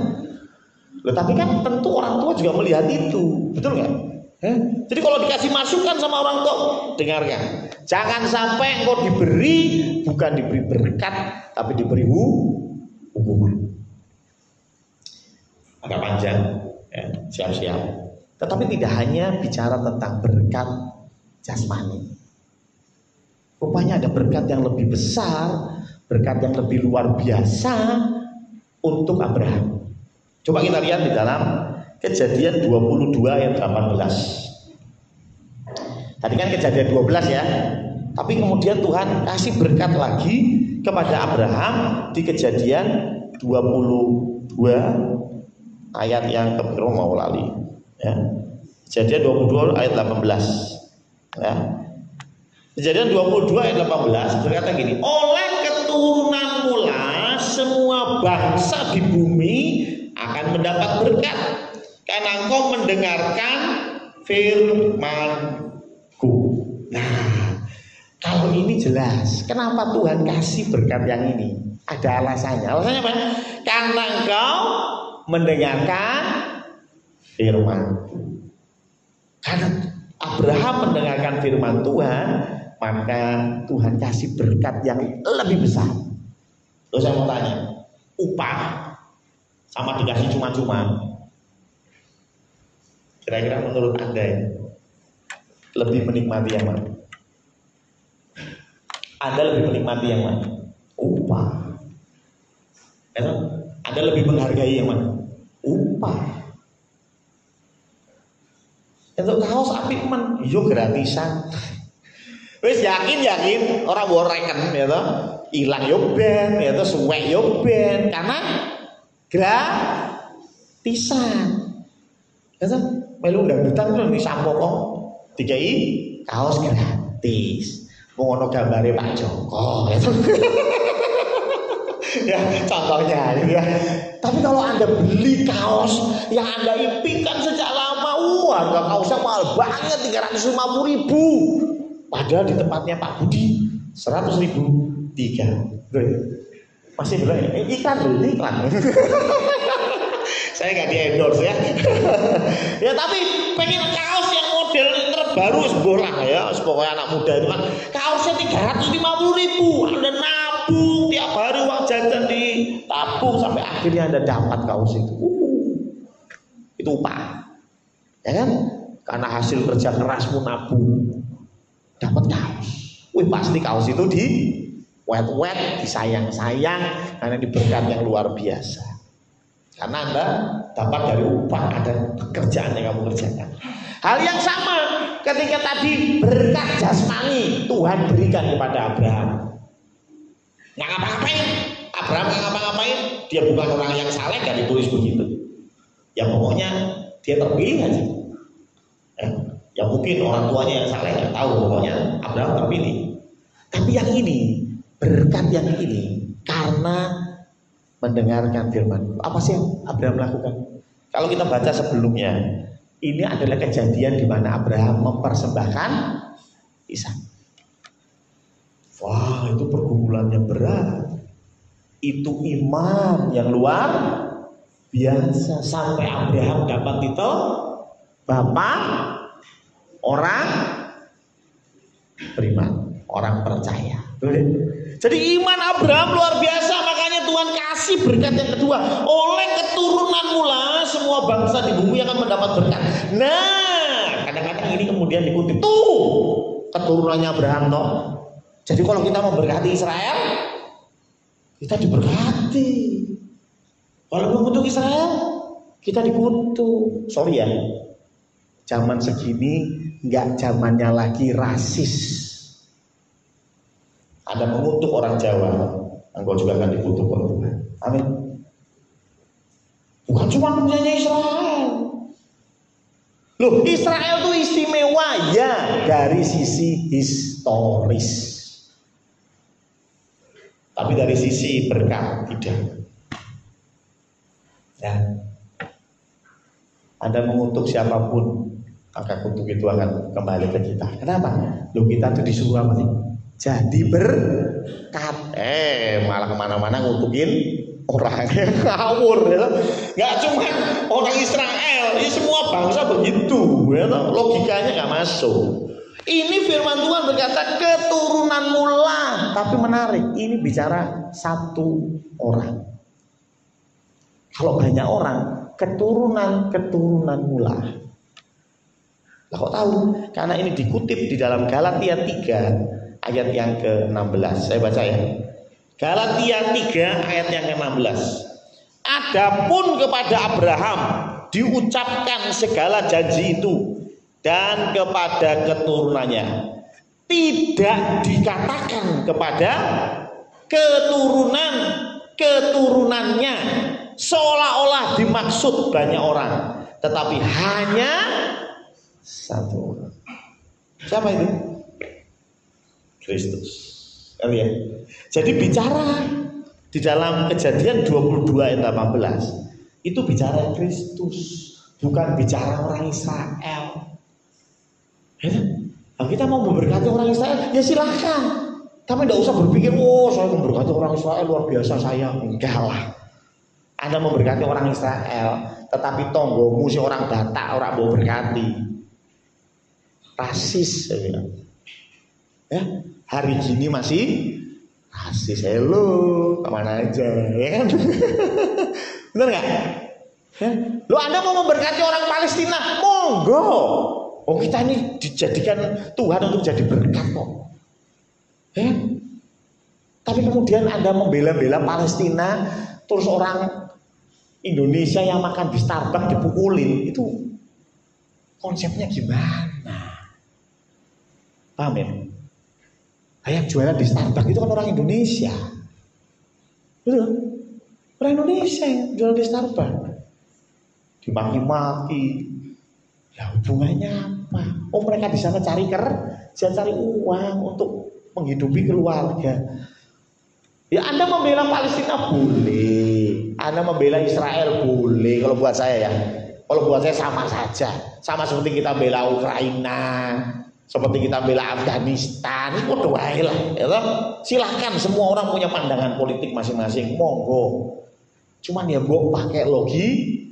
Loh, tapi kan tentu orang tua juga melihat itu, betul nggak? Jadi kalau dikasih masukan sama orang tua, dengarkan. Jangan sampai engkau diberi, bukan diberi berkat, tapi diberi hukuman. Agak panjang, ya, siap-siap. Tetapi tidak hanya bicara tentang berkat jasmani. Rupanya ada berkat yang lebih besar, berkat yang lebih luar biasa untuk Abraham. Coba kita lihat di dalam Kejadian 22 ayat 18. Tadi kan Kejadian 12 ya. Tapi kemudian Tuhan kasih berkat lagi kepada Abraham di Kejadian 22 ayat yang keberapa mau lali ya. Kejadian 22 ayat 18 ya. Kejadian 22 ayat 18 berkata gini, oleh keturunanmu lah semua bangsa di bumi akan mendapat berkat karena engkau mendengarkan firman-Ku. Nah, kalau ini jelas kenapa Tuhan kasih berkat yang ini, ada alasannya. Alasannya apa? Karena engkau mendengarkan firman. Karena Abraham mendengarkan firman Tuhan, maka Tuhan kasih berkat yang lebih besar. Terus saya mau tanya, upah sama dikasih cuma-cuma, kira-kira menurut Anda ya, lebih menikmati yang mana? Anda lebih menikmati yang mana? Upah. Anda lebih menghargai yang mana? Upah. Untuk kaos apik men, yo gratisan. Wis yakin orang boreken ya toh. Ilang yo ben, ya toh suwek yo ben karena gratisan. Ya toh, melu ndang-ndang terus disampoko dikai kaos gratis. Mau ono gambare Pak Joko ya toh. Ya contohnya ya. Tapi kalau Anda beli kaos yang Anda impikan sejak lama, harga kaosnya mahal banget, 350.000. Padahal di tempatnya Pak Budi 100.000 3. Masih belum ya? Iklan. Saya nggak di endorse ya. Ya tapi pengen kaos yang model terbaru sebuah lah ya, pokoknya anak muda itu kan kaosnya 350.000. Anda nabung tiap hari, uang jajan ditabung sampai akhirnya Anda dapat kaos itu. Itu upah, ya kan? Karena hasil kerja kerasmu nabung, dapat kaos. Wih, pasti kaos itu di wet, disayang-sayang karena diberkat yang luar biasa. Karena Anda dapat dari upah, ada pekerjaan yang kamu kerjakan. Hal yang sama ketika tadi berkat jasmani Tuhan berikan kepada Abraham. Nggak ngapa-ngapain, Abraham nggak ngapa-ngapain, dia bukan orang yang saleh, nggak ditulis begitu. Ya pokoknya dia terpilih aja. Ya mungkin orang tuanya yang saleh, nggak tahu, pokoknya Abraham terpilih. Tapi yang ini, berkat yang ini karena mendengarkan firman. Apa sih yang Abraham lakukan? Kalau kita baca sebelumnya, ini adalah kejadian di mana Abraham mempersembahkan Ishak. Wah, itu pergumulannya berat. Itu iman yang luar biasa. Sampai Abraham dapat titel Bapak orang beriman, orang percaya. Jadi iman Abraham luar biasa, makanya Tuhan kasih berkat yang kedua. Oleh keturunanmu lah semua bangsa di bumi akan mendapat berkat. Nah, kadang-kadang ini kemudian dikutip tuh keturunannya Abraham toh. Jadi kalau kita memberkati Israel, kita diberkati. Kalau mengutuk Israel, Kita dikutuk. Sorry ya, zaman segini nggak zamannya lagi rasis. Anda mengutuk orang Jawa, engkau juga akan dikutuk oleh Tuhan. Amin. Bukan cuma punyanya Israel. Loh, Israel itu istimewa ya dari sisi historis. Tapi dari sisi berkat tidak. Ya. Anda mengutuk siapapun, maka kutuk itu akan kembali ke kita. Kenapa? Loh, kita tuh disuruh apa sih? Jadi berkat. Malah kemana-mana ngutukin orang yang ngawur, ya. Nggak cuma orang Israel, ini semua bangsa begitu, ya. Logikanya nggak masuk. Ini firman Tuhan berkata keturunan mula, tapi menarik, ini bicara satu orang. Kalau banyak orang, keturunan mula. Lah kok tahu? Karena ini dikutip di dalam Galatia 3 ayat yang ke-16. Saya baca ya. Galatia 3 ayat yang ke-16. Adapun kepada Abraham diucapkan segala janji itu dan kepada keturunannya, tidak dikatakan kepada keturunannya seolah-olah dimaksud banyak orang, tetapi hanya satu orang. Siapa itu? Kristus. Ya. Jadi bicara di dalam Kejadian 22 ayat 18 itu bicara Kristus, bukan bicara orang Israel. Ya, nah, kita mau memberkati orang Israel, ya silahkan. Tapi tidak usah berpikir, oh saya memberkati orang Israel luar biasa saya. Enggak lah. Anda memberkati orang Israel, tetapi tonggomu si orang Batak orang mau berkati. Rasis, saya bilang. Ya, hari gini masih rasis. Hello, kemana aja, ya kan? Benar nggak? Ya? Lo Anda mau memberkati orang Palestina, monggo. Oh kita ini dijadikan Tuhan untuk jadi berkat kok. Ya? Tapi kemudian Anda membela-bela Palestina, terus orang Indonesia yang makan di Starbucks dipukulin, itu konsepnya gimana? Paham ya? Yang jualan di Starbucks itu kan orang Indonesia. Betul? Orang Indonesia yang jualan di Starbucks. Dimaki-maki. Ya hubungannya apa? Oh mereka di sana cari kerja, cari uang untuk menghidupi keluarga. Ya Anda membela Palestina boleh, Anda membela Israel boleh. Kalau buat saya ya, kalau buat saya sama saja. Sama seperti kita bela Ukraina, seperti kita bela Afghanistan, itu doain lah. Ya, silahkan semua orang punya pandangan politik masing-masing, monggo. Cuman ya bu pakai logika.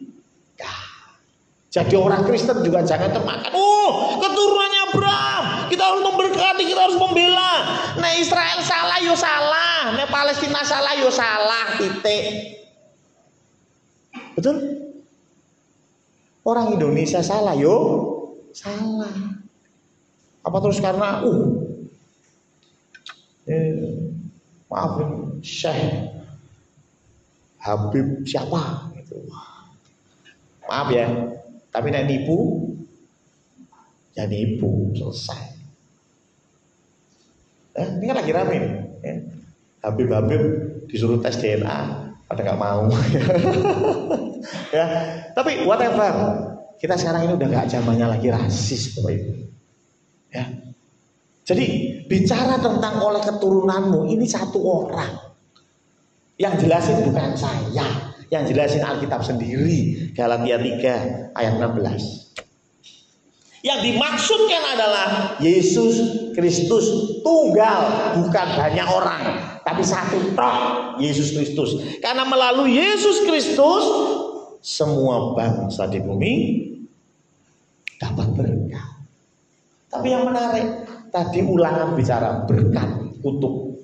Jadi orang Kristen juga jangan termakan. Oh keturunannya Abraham, kita harus memberkati, kita harus membela. Nah Israel salah yo salah, nah Palestina salah yo salah, titik. Betul? Orang Indonesia salah yo salah. Apa terus karena maaf Syekh Habib siapa gitu. Maaf ya, tapi nek nipu ya nipu, selesai. Ini kan lagi rame ya. Habib disuruh tes DNA pada nggak mau. Ya, tapi whatever, kita sekarang ini udah nggak zamannya lagi rasis Bapak Ibu. Ya. Jadi bicara tentang oleh keturunanmu, ini satu orang. Yang jelasin bukan saya, yang jelasin Alkitab sendiri, Galatia 3 ayat 16. Yang dimaksudkan adalah Yesus Kristus tunggal, bukan banyak orang, tapi satu tok, Yesus Kristus. Karena melalui Yesus Kristus semua bangsa di bumi dapat berkat. Tapi yang menarik, tadi ulangan bicara berkat, kutuk.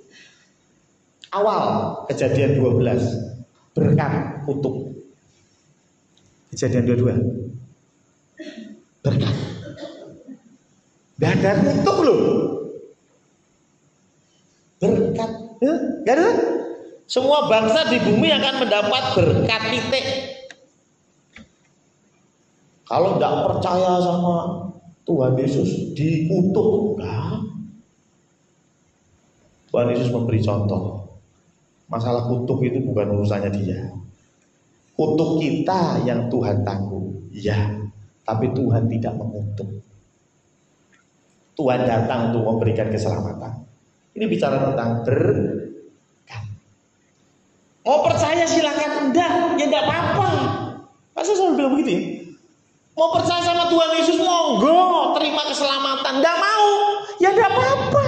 Awal Kejadian 12, berkat, kutuk. Kejadian 22, berkat. Gak ada kutuk loh. Berkat, gak ada. Semua bangsa di bumi akan mendapat berkat, titik. Kalau tidak percaya sama Tuhan Yesus dikutuk. Enggak. Tuhan Yesus memberi contoh. Masalah kutuk itu bukan urusannya dia. Kutuk kita yang Tuhan tanggung. Ya, tapi Tuhan tidak mengutuk. Tuhan datang untuk memberikan keselamatan. Ini bicara tentang berkat. Mau percaya silakan, enggak, ya enggak apa-apa. Masa saya bilang begitu ya? Mau percaya sama Tuhan Yesus, monggo, terima keselamatan. Enggak mau, ya enggak apa-apa.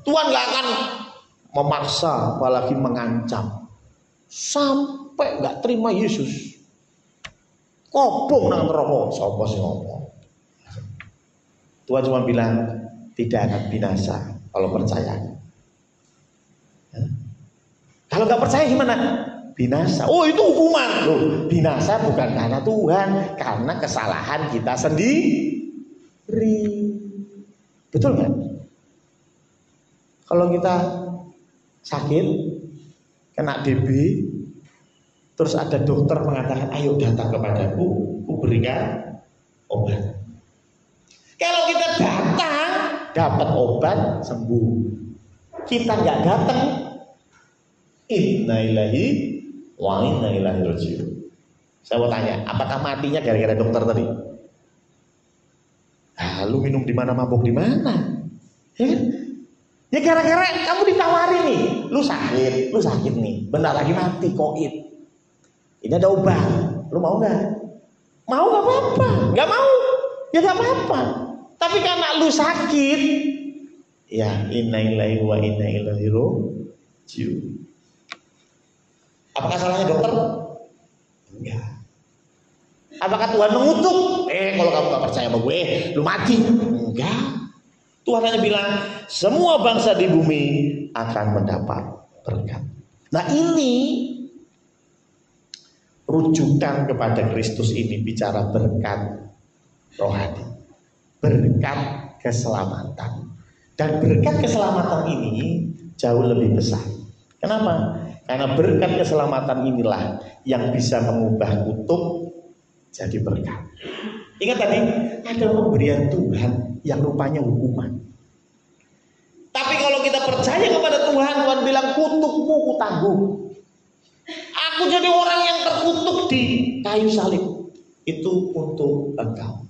Tuhan enggak akan memaksa, apalagi mengancam. Sampai enggak terima Yesus, kobong nang neraka, sapa sing ngomong. Tuhan cuma bilang tidak akan binasa kalau percaya. Kalau nggak percaya gimana? Binasa. Oh, itu hukuman. Loh, binasa bukan karena Tuhan, karena kesalahan kita sendiri. Betul nggak? Kalau kita sakit, kena DB, terus ada dokter mengatakan, ayo datang kepadaku, aku berikan obat. Kalau kita datang, dapat obat, sembuh. Kita nggak datang, inna lillahi wa inna ilaihi raji'un. Saya mau tanya, apakah matinya gara-gara dokter tadi? Ah, lu minum di mana, mabuk di mana? Ya gara-gara kamu ditawari nih, lu sakit nih, bentar lagi mati, koid. Ini ada obat, lu mau nggak? Mau nggak apa-apa, nggak mau, ya nggak apa-apa. Tapi karena lu sakit, ya inna lillahi wa inna ilaihi raji'un. Apakah salahnya dokter? Enggak. Apakah Tuhan mengutuk? Kalau kamu gak percaya sama gue, lu mati. Enggak. Tuhan hanya bilang, semua bangsa di bumi akan mendapat berkat. Nah ini rujukan kepada Kristus ini bicara berkat rohani, berkat keselamatan. Dan berkat keselamatan ini jauh lebih besar. Kenapa? Karena berkat keselamatan inilah yang bisa mengubah kutuk jadi berkat. Ingat tadi, ada pemberian Tuhan yang rupanya hukuman. Tapi kalau kita percaya kepada Tuhan, Tuhan bilang kutukmu kutanggung. Aku jadi orang yang terkutuk di kayu salib. Itu untuk engkau.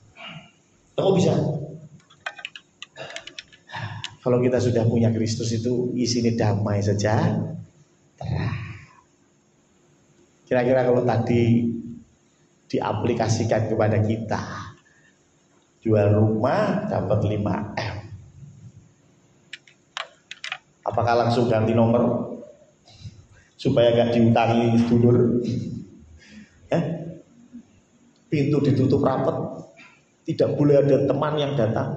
Engkau bisa. Kalau kita sudah punya Kristus itu isinya damai saja. Kira-kira kalau tadi diaplikasikan kepada kita, jual rumah dapat 5M, apakah langsung ganti nomor supaya gak diutangi dulur? Pintu ditutup rapat, tidak boleh ada teman yang datang.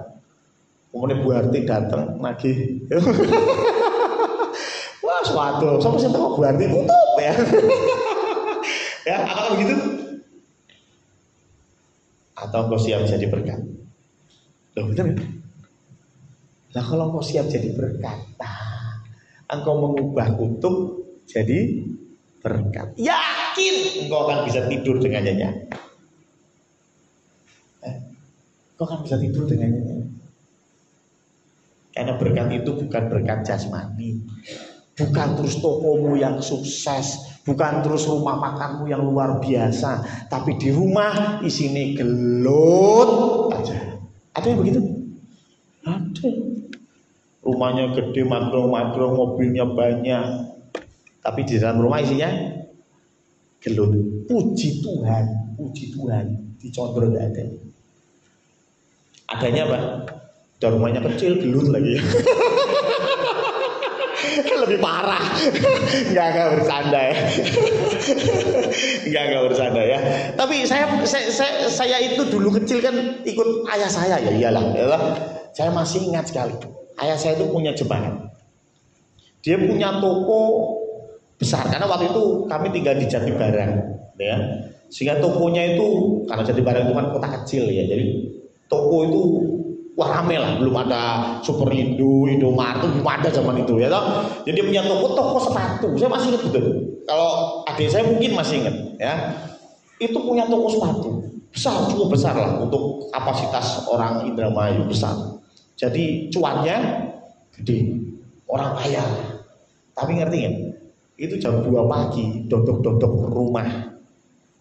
Kemudian Bu Harti datang lagi. Wah, suatu, sama sih tahu Bu Harti tutup ya. Ya, apakah begitu? Atau engkau siap jadi berkat? Loh, betul ya? Nah, kalau engkau siap jadi berkat, engkau mengubah kutuk jadi berkat. Yakin engkau akan bisa tidur dengan nyenyak. Engkau akan bisa tidur dengan nyenyak. Karena berkat itu bukan berkat jasmani, bukan terus tokomu yang sukses, bukan terus rumah makanmu yang luar biasa, tapi di rumah isinya gelut aja. Ada yang begitu? Ada. Rumahnya gede, magrong-magrong, mobilnya banyak, tapi di dalam rumah isinya gelut. Puji Tuhan, dicondol tidak ada. Adanya Pak, dan rumahnya kecil, gelut lagi. Lebih parah. Enggak bercanda ya. Enggak bercanda ya. Tapi saya itu dulu kecil kan ikut ayah saya, ya iyalah. Saya masih ingat sekali. Ayah saya itu punya jemaat. Dia punya toko besar karena waktu itu kami tinggal di Jatibarang, ya. Sehingga tokonya itu, karena Jatibarang itu kan kota kecil ya. Jadi toko itu wah rame lah, belum ada Superindo, Indomaret, belum ada zaman itu ya toh. Jadi dia punya toko sepatu. Saya masih ingat betul. Kalau adik saya mungkin masih ingat ya. Itu punya toko sepatu. besar, cukup besar lah untuk kapasitas orang Indramayu, besar. Jadi cuannya gede, orang kaya. Tapi ngerti nggak? Itu jam 2 pagi dodok-dodok rumah.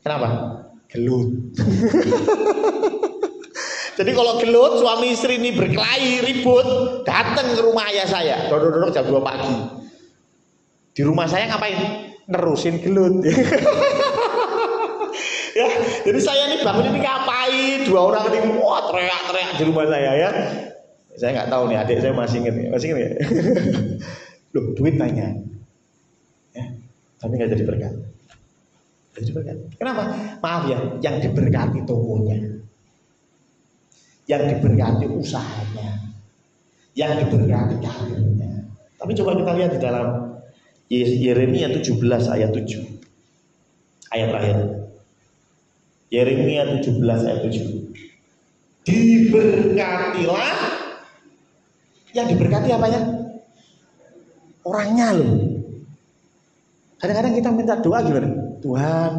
Kenapa? Gelut. Jadi kalau gelut, suami istri ini berkelahi, ribut, datang ke rumah ayah saya, dodok-dodok jam 2 pagi. Di rumah saya ngapain? Nerusin gelut. Ya, jadi saya ini bangun ini ngapain? 2 orang ini wah teriak-teriak di rumah saya ya. Saya nggak tahu nih, adik saya masih inget ya. Loh, duit banyak, ya, tapi nggak jadi berkat. Jadi berkat. Kenapa? Maaf ya, yang diberkati tokonya, yang diberkati usahanya, yang diberkati karirnya. Tapi coba kita lihat di dalam Yeremia 17 ayat 7, ayat terakhir. Yeremia 17 ayat 7. Diberkatilah, yang diberkati apanya? Orangnya loh. Kadang-kadang kita minta doa gimana? Tuhan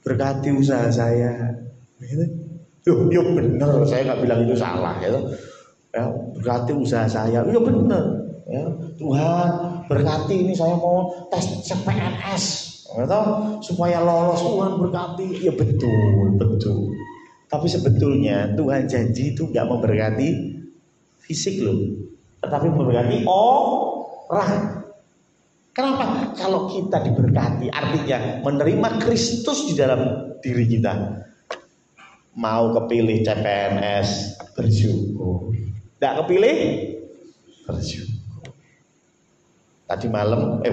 berkati usaha saya. Loh, ya bener, saya nggak bilang itu salah ya. Ya, berkati usaha saya, ya bener. Ya, Tuhan berkati ini saya mau tes CPNS, atau supaya lolos, Tuhan berkati. Ya betul. Tapi sebetulnya Tuhan janji itu nggak memberkati fisik loh, tetapi memberkati orang. Kenapa? Kalau kita diberkati, artinya menerima Kristus di dalam diri kita. Mau kepilih CPNS, bersyukur. Tidak kepilih, bersyukur. Tadi malam,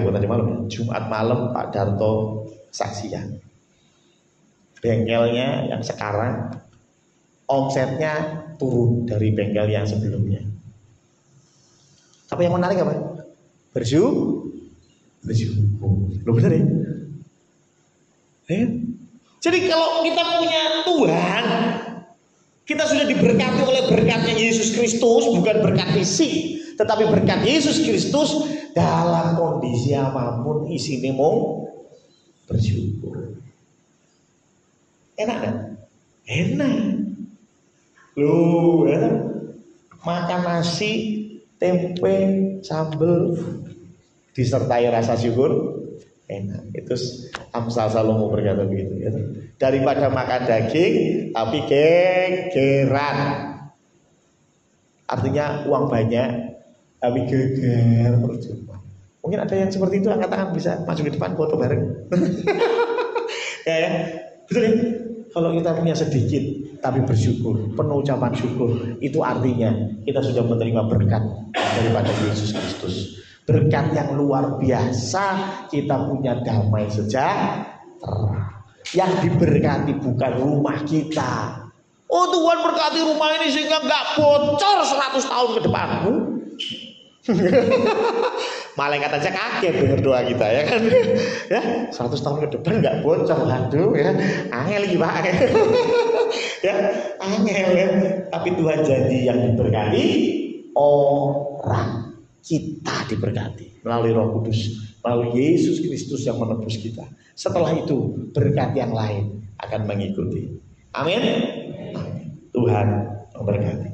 Jumat malam Pak Darto saksian. Bengkelnya yang sekarang omsetnya turun dari bengkel yang sebelumnya. Tapi yang menarik apa? Bersyukur. Loh benar ya? Jadi kalau kita punya Tuhan, kita sudah diberkati oleh berkatnya Yesus Kristus, bukan berkat fisik, tetapi berkat Yesus Kristus. Dalam kondisi apapun isinya mau bersyukur. Enak kan? Enak. Loh, enak. Makan nasi, tempe, sambal, disertai rasa syukur, enak. Itu Amsal Salomo berkata begitu ya. Daripada makan daging tapi gegeran. Artinya uang banyak tapi geger, percuma. Mungkin ada yang seperti itu, angkat tangan, bisa maju ke depan foto bareng. ya. Betul ya? Kalau kita punya sedikit tapi bersyukur, penuh ucapan syukur, itu artinya kita sudah menerima berkat daripada Yesus Kristus. Berkat yang luar biasa, kita punya damai sejahtera. Yang diberkati bukan rumah kita. Oh, Tuhan berkati rumah ini sehingga nggak bocor 100 tahun ke depan. Malaikat aja kaget dengar doa kita ya kan. Ya, 100 tahun ke depan nggak bocor. Aduh ya, angel lagi Pak. Ya, angel ya. Tapi Tuhan janji yang diberkati orang. Kita diberkati melalui Roh Kudus, melalui Yesus Kristus yang menebus kita. Setelah itu berkat yang lain akan mengikuti. Amin. Tuhan memberkati.